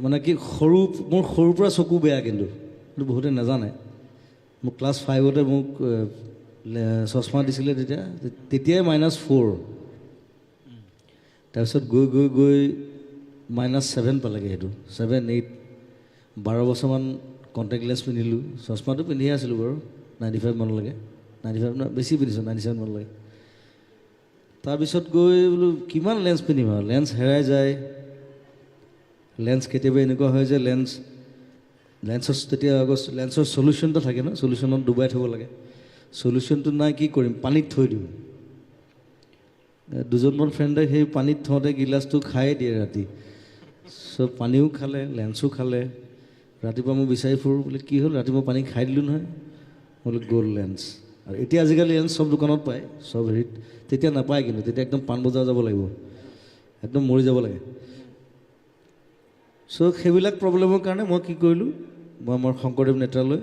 মানে কি মোৰ সৰুৰ পৰা চকু বেয়া কিন্তু বহুতে নাজানে মোক ক্লাছ 5তে মোক চশমা দিছিলে তেতিয়াই -4 তাৰপিছত গৈ গৈ গৈ -7 পালেগৈ সেইটো 7, 8 12 বছৰমান কণ্টেক্ট লেন্স পিন্ধিলোঁ চশমাটো পিন্ধিয়ে আছিলোঁ বাৰু 95 মানলৈকে 95 বেছি পিন্ধিছোঁ 97 মানলৈকে তাৰপিছত গৈ বোলো কিমান লেন্স পিন্ধিম আৰু লেন্স হেৰাই যায় লেন্স কেতিয়াবা এনেকুৱা হয় যে লেন্সৰ তেতিয়া লেন্সৰ চলিউশ্যন এটা থাকে ন চলিউশ্যনত ডুবাই থ'ব লাগে চলিউশ্যনটো নাই কি কৰিম পানীত থৈ দিওঁ দুজনমান ফ্ৰেণ্ডে সেই পানীত থওঁতে গিলাচটো খায়ে দিয়ে ৰাতি চব পানীও খালে লেন্সো খালে ৰাতিপুৱা মই বিচাৰি ফুৰোঁ বোলে কি হ'ল ৰাতিপুৱা পানী খাই দিলোঁ নহয় বোলে গ'ল্ড লেন্স আৰু এতিয়া আজিকালি লেন্স চব দোকানত পায় চব হেৰিত তেতিয়া নাপায় কিন্তু তেতিয়া একদম পাণ বজাৰ যাব লাগিব একদম মৰি যাব লাগে চ' সেইবিলাক প্ৰব্লেমৰ কাৰণে মই কি কৰিলোঁ মই আমাৰ Sankardev Netralaya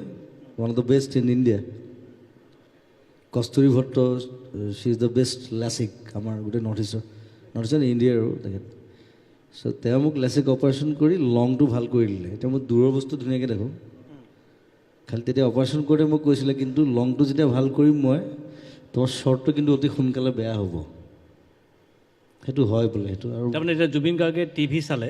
one of the best in India Kasturi Bhatta she is the best lasik আমাৰ গোটেই নৰ্থ ইষ্টৰ ইণ্ডিয়াৰ আৰু তেখেত চ' তেওঁ মোক লেচিক অপাৰেশ্যন কৰি লংটো ভাল কৰি দিলে এতিয়া মই দূৰৰ বস্তু ধুনীয়াকৈ দেখোঁ খালি তেতিয়া অপাৰেশ্যন কৰোঁতে মোক কৈছিলে কিন্তু লংটো যেতিয়া ভাল কৰিম মই তোমাৰ শ্বৰ্টটো কিন্তু অতি সোনকালে বেয়া হ'ব সেইটো হয় বোলে সেইটো আৰু তাৰমানে এতিয়া জুবিন গাৰ্গে টিভি চালে